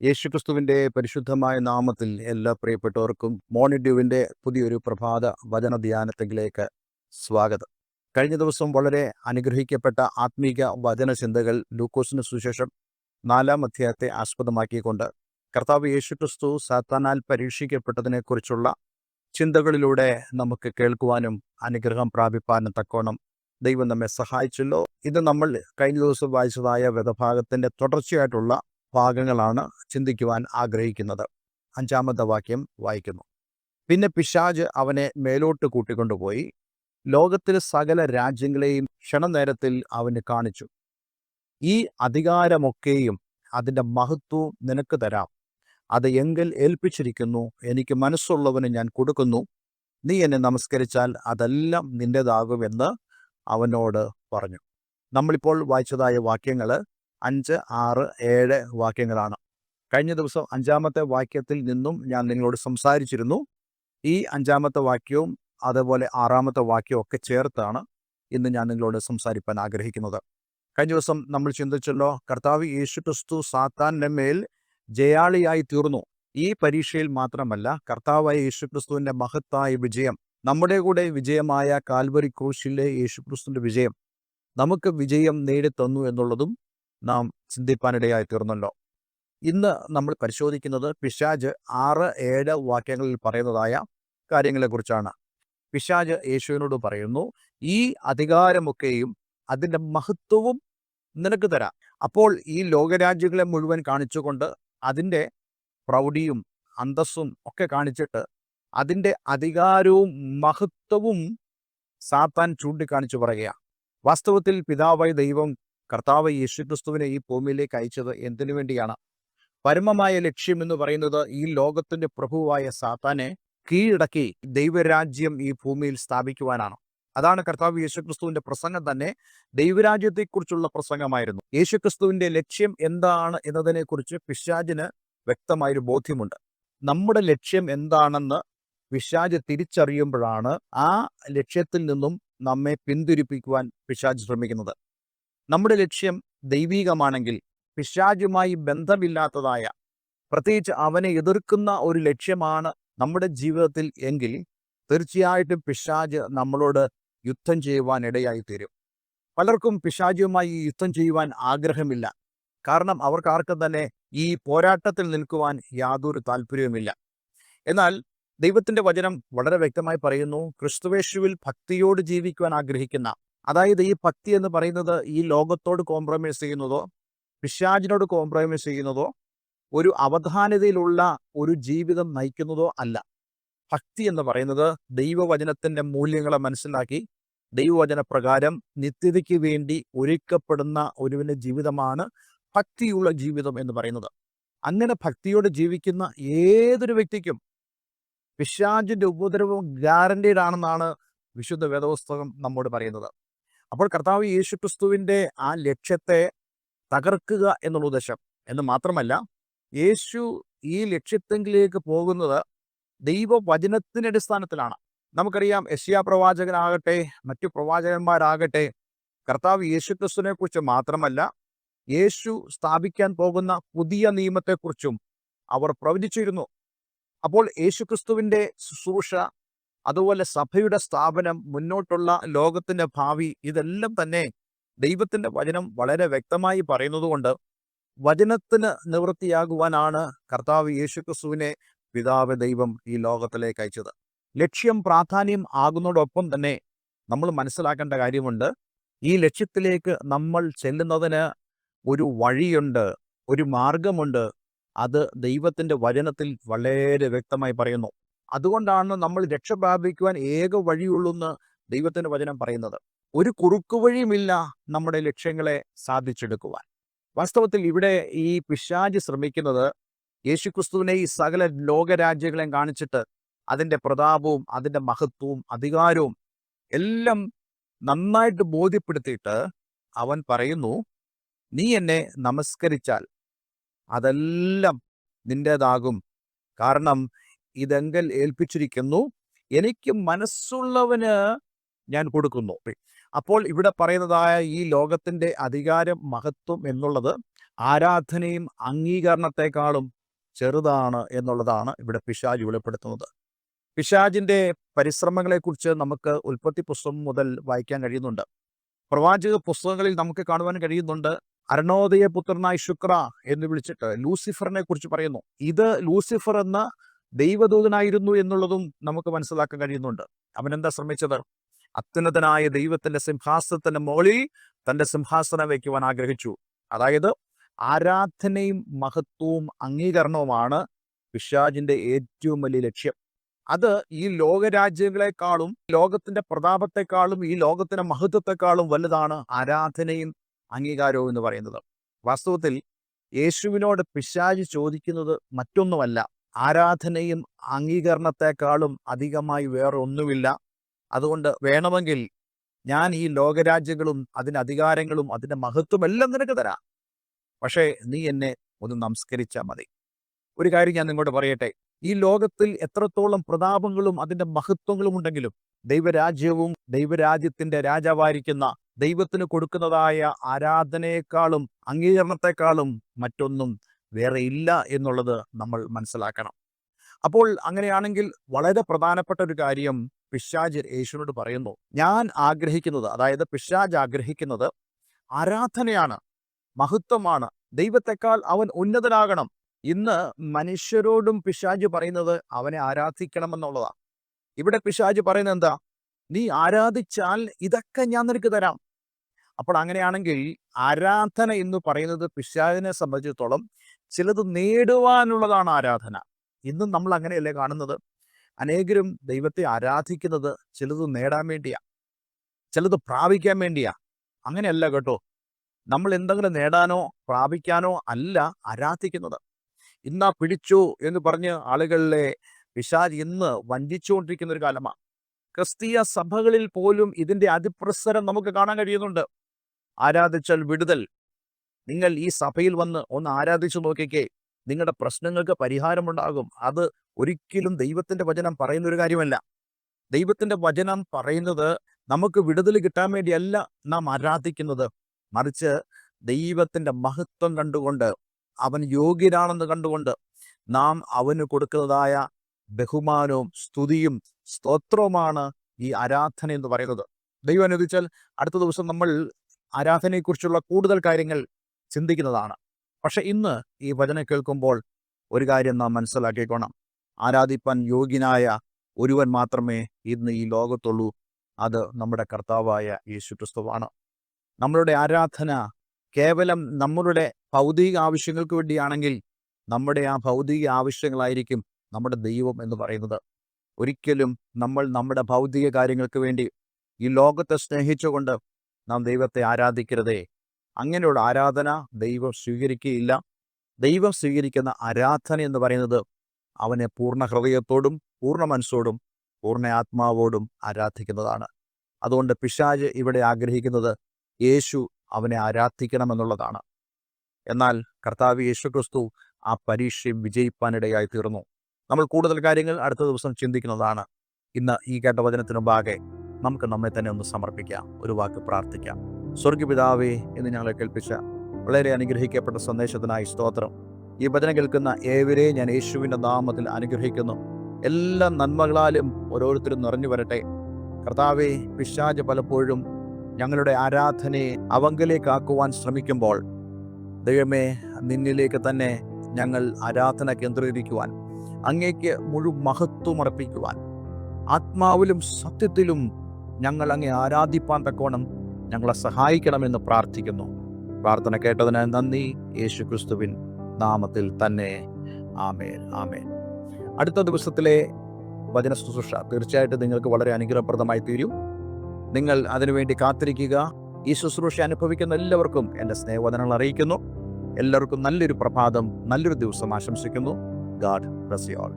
യേശുക്രിസ്തുവിൻ്റെ പരിശുദ്ധമായ നാമത്തിൽ എല്ലാ പ്രിയപ്പെട്ടവർക്കും മോർണിംഗ് ഡ്യൂവിൻ്റെ പുതിയൊരു പ്രഭാത വചന ധ്യാനത്തിലേക്ക് സ്വാഗതം. കഴിഞ്ഞ ദിവസം വളരെ അനുഗ്രഹിക്കപ്പെട്ട ആത്മീക വചന ചിന്തകൾ ലൂക്കോസിന് സുവിശേഷം 4-ാം അധ്യായത്തെ ആസ്പദമാക്കിക്കൊണ്ട് കർത്താവ് യേശുക്രിസ്തു സാത്താനാൽ പരീക്ഷിക്കപ്പെട്ടതിനെക്കുറിച്ചുള്ള ചിന്തകളിലൂടെ നമുക്ക് കേൾക്കുവാനും അനുഗ്രഹം പ്രാപിപ്പാനും തക്കോണം ദൈവം നമ്മെ സഹായിച്ചല്ലോ. ഇത് നമ്മൾ കഴിഞ്ഞ ദിവസം വായിച്ചതായ വേദഭാഗത്തിൻ്റെ തുടർച്ചയായിട്ടുള്ള ഭാഗങ്ങളാണ് ചിന്തിക്കുവാൻ ആഗ്രഹിക്കുന്നത്. 5-ാമത്തെ വാക്യം വായിക്കുന്നു. പിന്നെ പിശാച് അവനെ മേലോട്ട് കൂട്ടിക്കൊണ്ടുപോയി ലോകത്തിലെ സകല രാജ്യങ്ങളെയും ക്ഷണനേരത്തിൽ അവന് കാണിച്ചു. ഈ അധികാരമൊക്കെയും അതിൻ്റെ മഹത്വവും നിനക്ക് തരാം. അത് എങ്കിൽ ഏൽപ്പിച്ചിരിക്കുന്നു. എനിക്ക് മനസ്സുള്ളവന് ഞാൻ കൊടുക്കുന്നു. നീ എന്നെ നമസ്കരിച്ചാൽ അതെല്ലാം നിൻ്റേതാകുമെന്ന് അവനോട് പറഞ്ഞു. നമ്മളിപ്പോൾ വായിച്ചതായ വാക്യങ്ങൾ 5, 6, 7 വാക്യങ്ങളാണ്. കഴിഞ്ഞ ദിവസം 5-ാമത്തെ വാക്യത്തിൽ നിന്നും ഞാൻ നിങ്ങളോട് സംസാരിച്ചിരുന്നു. ഈ 5-ാമത്തെ വാക്യവും അതുപോലെ 6-ാമത്തെ വാക്യവും ഒക്കെ ചേർത്താണ് ഇന്ന് ഞാൻ നിങ്ങളോട് സംസാരിക്കാൻ ആഗ്രഹിക്കുന്നത്. കഴിഞ്ഞ ദിവസം നമ്മൾ ചിന്തിച്ചല്ലോ, കർത്താവ് യേശുക്രിസ്തു സാത്താൻ്റെ മേൽ ജയാളിയായി തീർന്നു. ഈ പരീക്ഷയിൽ മാത്രമല്ല, കർത്താവായ യേശുക്രിസ്തുവിൻ്റെ മഹത്തായ വിജയം, നമ്മുടെ കൂടെ വിജയമായ കാൽവരി ക്രൂശിലെ യേശുക്രിസ്തുവിൻ്റെ വിജയം നമുക്ക് വിജയം നേടിത്തന്നു എന്നുള്ളതും നാം ചിന്തിപ്പാനിടയായി തീർന്നല്ലോ. ഇന്ന് നമ്മൾ പരിശോധിക്കുന്നത് പിശാച് 6, 7 വാക്യങ്ങളിൽ പറയുന്നതായ കാര്യങ്ങളെക്കുറിച്ചാണ്. പിശാച് യേശുവിനോട് പറയുന്നു, ഈ അധികാരമൊക്കെയും അതിൻ്റെ മഹത്വവും നിനക്ക് തരാം. അപ്പോൾ ഈ ലോകരാജ്യങ്ങളെ മുഴുവൻ കാണിച്ചുകൊണ്ട് അതിൻ്റെ പ്രൗഢിയും അന്തസ്സും ഒക്കെ കാണിച്ചിട്ട് അതിൻ്റെ അധികാരവും മഹത്വവും സാത്താൻ ചൂണ്ടിക്കാണിച്ചു പറയുകയാണ്. വാസ്തവത്തിൽ പിതാവായ ദൈവം കർത്താവ് യേശുക്രിസ്തുവിനെ ഈ ഭൂമിയിലേക്ക് അയച്ചത് എന്തിനു വേണ്ടിയാണ്? പരമമായ ലക്ഷ്യം എന്ന് പറയുന്നത് ഈ ലോകത്തിൻ്റെ പ്രഭുവായ സാത്താനെ കീഴടക്കി ദൈവരാജ്യം ഈ ഭൂമിയിൽ സ്ഥാപിക്കുവാനാണ്. അതാണ് കർത്താവ് യേശുക്രിസ്തുവിൻ്റെ പ്രസംഗം തന്നെ ദൈവരാജ്യത്തെക്കുറിച്ചുള്ള പ്രസംഗമായിരുന്നു. യേശുക്രിസ്തുവിൻ്റെ ലക്ഷ്യം എന്താണ് എന്നതിനെക്കുറിച്ച് പിശാചിന് വ്യക്തമായൊരു ബോധ്യമുണ്ട്. നമ്മുടെ ലക്ഷ്യം എന്താണെന്ന് പിശാച് തിരിച്ചറിയുമ്പോഴാണ് ആ ലക്ഷ്യത്തിൽ നിന്നും നമ്മെ പിന്തിരിപ്പിക്കുവാൻ പിശാച് ശ്രമിക്കുന്നത്. നമ്മുടെ ലക്ഷ്യം ദൈവീകമാണെങ്കിൽ പിശാചുമായി ബന്ധമില്ലാത്തതായ, പ്രത്യേകിച്ച് അവനെ എതിർക്കുന്ന ഒരു ലക്ഷ്യമാണ് നമ്മുടെ ജീവിതത്തിൽ എങ്കിൽ തീർച്ചയായിട്ടും പിശാച് നമ്മളോട് യുദ്ധം ചെയ്യുവാൻ ഇടയായി തീരും. പലർക്കും പിശാചുമായി യുദ്ധം ചെയ്യുവാൻ ആഗ്രഹമില്ല. കാരണം അവർക്ക് ആർക്കും തന്നെ ഈ പോരാട്ടത്തിൽ നിൽക്കുവാൻ യാതൊരു താല്പര്യവുമില്ല. എന്നാൽ ദൈവത്തിൻ്റെ വചനം വളരെ വ്യക്തമായി പറയുന്നു, ക്രിസ്തുവേശുവിൽ ഭക്തിയോട് ജീവിക്കുവാൻ ആഗ്രഹിക്കുന്ന, അതായത് ഈ ഭക്തി എന്ന് പറയുന്നത് ഈ ലോകത്തോട് കോംപ്രമൈസ് ചെയ്യുന്നതോ പിശാചിനോട് കോംപ്രമൈസ് ചെയ്യുന്നതോ ഒരു അവധാനതയിലുള്ള ഒരു ജീവിതം നയിക്കുന്നതോ അല്ല. ഭക്തി എന്ന് പറയുന്നത് ദൈവവചനത്തിൻ്റെ മൂല്യങ്ങളെ മനസ്സിലാക്കി ദൈവവചന പ്രകാരം നിത്യതയ്ക്ക് വേണ്ടി ഒരുക്കപ്പെടുന്ന ഒരുവിൻ്റെ ജീവിതമാണ് ഭക്തിയുള്ള ജീവിതം എന്ന് പറയുന്നത്. അങ്ങനെ ഭക്തിയോട് ജീവിക്കുന്ന ഏതൊരു വ്യക്തിക്കും പിശാചിൻ്റെ ഉപദ്രവം ഗ്യാരണ്ടീഡ് ആണെന്നാണ് വിശുദ്ധ വേദപുസ്തകം നമ്മോട് പറയുന്നത്. അപ്പോൾ കർത്താവ് യേശുക്രിസ്തുവിൻ്റെ ആ ലക്ഷ്യത്തെ തകർക്കുക എന്നുള്ള ഉദ്ദേശം എന്ന് മാത്രമല്ല, യേശു ഈ ലക്ഷ്യത്തെങ്കിലേക്ക് പോകുന്നത് ദൈവവചനത്തിൻ്റെ അടിസ്ഥാനത്തിലാണ്. നമുക്കറിയാം, യെശയ്യാ പ്രവാചകനാകട്ടെ മറ്റു പ്രവാചകന്മാരാകട്ടെ കർത്താവ് യേശുക്രിസ്തുവിനെ കുറിച്ച് മാത്രമല്ല, യേശു സ്ഥാപിക്കാൻ പോകുന്ന പുതിയ നിയമത്തെക്കുറിച്ചും അവർ പ്രവചിച്ചിരുന്നു. അപ്പോൾ യേശുക്രിസ്തുവിൻ്റെ ശുശ്രൂഷ, അതുപോലെ സഭയുടെ സ്ഥാപനം, മുന്നോട്ടുള്ള ലോകത്തിൻ്റെ ഭാവി, ഇതെല്ലാം തന്നെ ദൈവത്തിൻ്റെ വചനം വളരെ വ്യക്തമായി പറയുന്നതുകൊണ്ട് വചനത്തിന് നിവൃത്തിയാകുവാനാണ് കർത്താവ് യേശുക്രിസ്തുവിനെ പിതാവ് ദൈവം ഈ ലോകത്തിലേക്ക് അയച്ചത്. ലക്ഷ്യം പ്രാധാന്യം ആകുന്നതോടൊപ്പം തന്നെ നമ്മൾ മനസ്സിലാക്കേണ്ട കാര്യമുണ്ട്, ഈ ലക്ഷ്യത്തിലേക്ക് നമ്മൾ ചെല്ലുന്നതിന് ഒരു വഴിയുണ്ട്, ഒരു മാർഗമുണ്ട്. അത് ദൈവത്തിൻ്റെ വചനത്തിൽ വളരെ വ്യക്തമായി പറയുന്നു. അതുകൊണ്ടാണ് നമ്മൾ രക്ഷ പ്രാപിക്കുവാൻ ഏക വഴിയുള്ളൂ എന്ന് ദൈവത്തിൻ്റെ വചനം പറയുന്നത്. ഒരു കുറുക്കുവഴിയുമില്ല നമ്മുടെ ലക്ഷ്യങ്ങളെ സാധിച്ചെടുക്കുവാൻ. വാസ്തവത്തിൽ ഇവിടെ ഈ പിശാച് ശ്രമിക്കുന്നത് യേശുക്രിസ്തുവിനെ ഈ സകല ലോകരാജ്യങ്ങളെയും കാണിച്ചിട്ട് അതിൻ്റെ പ്രതാപവും അതിൻ്റെ മഹത്വവും അധികാരവും എല്ലാം നന്നായിട്ട് ബോധ്യപ്പെടുത്തിയിട്ട് അവൻ പറയുന്നു, നീ എന്നെ നമസ്കരിച്ചാൽ അതെല്ലാം നിൻ്റേതാകും. കാരണം ഇതെങ്കിൽ ഏൽപ്പിച്ചിരിക്കുന്നു, എനിക്ക് മനസ്സുള്ളവന് ഞാൻ കൊടുക്കുന്നു. അപ്പോൾ ഇവിടെ പറയുന്നതായ ഈ ലോകത്തിൻ്റെ അധികാരം, മഹത്വം എന്നുള്ളത് ആരാധനയും അംഗീകരണത്തെക്കാളും ചെറുതാണ് എന്നുള്ളതാണ് ഇവിടെ പിശാച് വെളിപ്പെടുത്തുന്നത്. പിശാചിൻ്റെ പരിശ്രമങ്ങളെക്കുറിച്ച് നമുക്ക് ഉൽപ്പത്തി പുസ്തകം മുതൽ വായിക്കാൻ കഴിയുന്നുണ്ട്. പ്രവാചക പുസ്തകങ്ങളിൽ നമുക്ക് കാണുവാൻ കഴിയുന്നുണ്ട്. അരുണോദയ പുത്രനായ ശുക്ര എന്ന് വിളിച്ചിട്ട് ലൂസിഫറിനെ കുറിച്ച് പറയുന്നു. ഇത് ലൂസിഫർ എന്ന ദൈവദൂതനായിരുന്നു എന്നുള്ളതും നമുക്ക് മനസ്സിലാക്കാൻ കഴിയുന്നുണ്ട്. അവൻ എന്താ ശ്രമിച്ചത്? അത്യുന്നതനായ ദൈവത്തിന്റെ സിംഹാസനത്തിന്റെ മുകളിൽ തന്റെ സിംഹാസനം വയ്ക്കുവാൻ ആഗ്രഹിച്ചു. അതായത് ആരാധനയും മഹത്വവും അംഗീകരണവുമാണ് പിശാചിന്റെ ഏറ്റവും വലിയ ലക്ഷ്യം. അത് ഈ ലോകരാജ്യങ്ങളെക്കാളും ലോകത്തിന്റെ പ്രതാപത്തെക്കാളും ഈ ലോകത്തിന്റെ മഹത്വത്തെക്കാളും വലുതാണ് ആരാധനയും അംഗീകാരവും എന്ന് പറയുന്നത്. വാസ്തവത്തിൽ യേശുവിനോട് പിശാച് ചോദിക്കുന്നത് മറ്റൊന്നുമല്ല, ആരാധനയും അംഗീകരണത്തെക്കാളും അധികമായി വേറെ ഒന്നുമില്ല. അതുകൊണ്ട് വേണമെങ്കിൽ ഞാൻ ഈ ലോകരാജ്യങ്ങളും അതിൻ്റെ അധികാരങ്ങളും അതിൻ്റെ മഹത്വം എല്ലാം നിനക്ക് തരാം, പക്ഷേ നീ എന്നെ ഒന്ന് നമസ്കരിച്ചാൽ മതി. ഒരു കാര്യം ഞാൻ നിങ്ങളോട് പറയട്ടെ, ഈ ലോകത്തിൽ എത്രത്തോളം പ്രതാപങ്ങളും അതിൻ്റെ മഹത്വങ്ങളും ഉണ്ടെങ്കിലും ദൈവരാജ്യവും ദൈവരാജ്യത്തിൻ്റെ രാജാവായിരിക്കുന്ന ദൈവത്തിന് കൊടുക്കുന്നതായ ആരാധനയെക്കാളും അംഗീകരണത്തെക്കാളും മറ്റൊന്നും വേറെ ഇല്ല എന്നുള്ളത് നമ്മൾ മനസ്സിലാക്കണം. അപ്പോൾ അങ്ങനെയാണെങ്കിൽ വളരെ പ്രധാനപ്പെട്ട ഒരു കാര്യം പിശാച് യേശുവിനോട് പറയുന്നു. ഞാൻ ആഗ്രഹിക്കുന്നത്, അതായത് പിശാച് ആഗ്രഹിക്കുന്നത് ആരാധനയാണ്, മഹത്വമാണ്. ദൈവത്തെക്കാൾ അവൻ ഉന്നതനാകണം. ഇന്ന് മനുഷ്യരോടും പിശാച് പറയുന്നത് അവനെ ആരാധിക്കണമെന്നുള്ളതാണ്. ഇവിടെ പിശാച് പറയുന്നത് എന്താ? നീ ആരാധിച്ചാൽ ഇതൊക്കെ ഞാൻ നിനക്ക് തരാം. അപ്പോൾ അങ്ങനെയാണെങ്കിൽ ആരാധന എന്ന് പറയുന്നത് പിശാചിനെ സംബന്ധിച്ചിടത്തോളം ചിലത് നേടുവാനുള്ളതാണ് ആരാധന. ഇന്നും നമ്മൾ അങ്ങനെയല്ലേ കാണുന്നത്? അനേകരും ദൈവത്തെ ആരാധിക്കുന്നത് ചിലത് നേടാൻ വേണ്ടിയാ, ചിലത് പ്രാപിക്കാൻ വേണ്ടിയാ. അങ്ങനെയല്ല കേട്ടോ. നമ്മൾ എന്തെങ്കിലും നേടാനോ പ്രാപിക്കാനോ അല്ല ആരാധിക്കുന്നത്. ഇന്നാ പിടിച്ചു എന്ന് പറഞ്ഞ് ആളുകളിലെ പിശാച് ഇന്ന് വഞ്ചിച്ചുകൊണ്ടിരിക്കുന്ന ഒരു കാലമാണ്. ക്രിസ്തീയ സഭകളിൽ പോലും ഇതിൻ്റെ അതിപ്രസരം നമുക്ക് കാണാൻ കഴിയുന്നുണ്ട്. ആരാധിച്ചാൽ വിടുതൽ. നിങ്ങൾ ഈ സഭയിൽ വന്ന് ഒന്ന് ആരാധിച്ചു നോക്കിക്കേ, നിങ്ങളുടെ പ്രശ്നങ്ങൾക്ക് പരിഹാരമുണ്ടാകും. അത് ഒരിക്കലും ദൈവത്തിൻ്റെ വചനം പറയുന്ന ഒരു കാര്യമല്ല. ദൈവത്തിൻ്റെ വചനം പറയുന്നത് നമുക്ക് വിടുതൽ കിട്ടാൻ വേണ്ടിയല്ല നാം ആരാധിക്കുന്നത്, മറിച്ച് ദൈവത്തിൻ്റെ മഹത്വം കണ്ടുകൊണ്ട്, അവൻ യോഗ്യനാണെന്ന് കണ്ടുകൊണ്ട് നാം അവന് കൊടുക്കുന്നതായ ബഹുമാനവും സ്തുതിയും സ്തോത്രവുമാണ് ഈ ആരാധന എന്ന് പറയുന്നത്. ദൈവം അനുവദിച്ചാൽ അടുത്ത ദിവസം നമ്മൾ ആരാധനയെക്കുറിച്ചുള്ള കൂടുതൽ കാര്യങ്ങൾ ചിന്തിക്കുന്നതാണ്. പക്ഷെ ഇന്ന് ഈ വചനം കേൾക്കുമ്പോൾ ഒരു കാര്യം നാം മനസ്സിലാക്കിക്കോണം. ആരാധിപ്പാൻ യോഗ്യനായ ഒരുവൻ മാത്രമേ ഇന്ന് ഈ ലോകത്തുള്ളൂ. അത് നമ്മുടെ കർത്താവായ യേശു ക്രിസ്തുവാണ്. നമ്മളുടെ ആരാധന കേവലം നമ്മളുടെ ഭൗതിക ആവശ്യങ്ങൾക്ക് വേണ്ടിയാണെങ്കിൽ നമ്മുടെ ആ ഭൗതിക ആവശ്യങ്ങളായിരിക്കും നമ്മുടെ ദൈവം എന്ന് പറയുന്നത്. ഒരിക്കലും നമ്മൾ നമ്മുടെ ഭൗതിക കാര്യങ്ങൾക്ക് വേണ്ടി ഈ ലോകത്തെ സ്നേഹിച്ചുകൊണ്ട് നാം ദൈവത്തെ ആരാധിക്കരുതേ. അങ്ങനെയുള്ള ആരാധന ദൈവം സ്വീകരിക്കുകയില്ല. ദൈവം സ്വീകരിക്കുന്ന ആരാധന എന്ന് പറയുന്നത് അവനെ പൂർണ്ണ ഹൃദയത്തോടും പൂർണ്ണ മനസ്സോടും പൂർണ്ണ ആത്മാവോടും ആരാധിക്കുന്നതാണ്. അതുകൊണ്ട് പിശാച് ഇവിടെ ആഗ്രഹിക്കുന്നത് യേശു അവനെ ആരാധിക്കണമെന്നുള്ളതാണ്. എന്നാൽ കർത്താവ് യേശു ക്രിസ്തു ആ പരീക്ഷയും വിജയിപ്പാനിടയായി തീർന്നു. നമ്മൾ കൂടുതൽ കാര്യങ്ങൾ അടുത്ത ദിവസം ചിന്തിക്കുന്നതാണ്. ഇന്ന് ഈ കേട്ട വചനത്തിനു മുമ്പാകെ നമുക്ക് നമ്മെ തന്നെ ഒന്ന് സമർപ്പിക്കാം, ഒരു വാക്ക് പ്രാർത്ഥിക്കാം. സ്വർഗ്ഗപിതാവേ എന്ന് ഞങ്ങളെ കേൾപ്പിച്ച വളരെ അനുഗ്രഹിക്കപ്പെട്ട സന്ദേശത്തിനായി സ്തോത്രം. ഈ വചനം കേൾക്കുന്ന ഏവരെയും ഞാൻ യേശുവിൻ്റെ നാമത്തിൽ അനുഗ്രഹിക്കുന്നു. എല്ലാ നന്മകളാലും ഓരോരുത്തരും നിറഞ്ഞു വരട്ടെ. കർത്താവേ, പിശാച് പലപ്പോഴും ഞങ്ങളുടെ ആരാധനയെ അവങ്കലേക്കാക്കുവാൻ ശ്രമിക്കുമ്പോൾ ദൈവമേ, നിന്നിലേക്ക് തന്നെ ഞങ്ങൾ ആരാധന കേന്ദ്രീകരിക്കുവാൻ, അങ്ങേക്ക് മുഴുവൻ മഹത്വം അർപ്പിക്കുവാൻ, ആത്മാവിലും സത്യത്തിലും ഞങ്ങൾ അങ്ങേ ആരാധിപ്പാൻ തക്കോണം ഞങ്ങളെ സഹായിക്കണമെന്ന് പ്രാർത്ഥിക്കുന്നു. പ്രാർത്ഥന കേട്ടതിന് നന്ദി. യേശു ക്രിസ്തുവിൻ നാമത്തിൽ തന്നെ. ആമേൻ, ആമേൻ. അടുത്ത ദിവസത്തിലെ വചന ശുശ്രൂഷ തീർച്ചയായിട്ടും നിങ്ങൾക്ക് വളരെ അനുഗ്രഹപ്രദമായി തീരും. നിങ്ങൾ അതിനുവേണ്ടി കാത്തിരിക്കുക. ഈ ശുശ്രൂഷ അനുഭവിക്കുന്ന എല്ലാവർക്കും എൻ്റെ സ്നേഹവചനങ്ങൾ അറിയിക്കുന്നു. എല്ലാവർക്കും നല്ലൊരു പ്രഭാതം, നല്ലൊരു ദിവസം ആശംസിക്കുന്നു. God bless you all.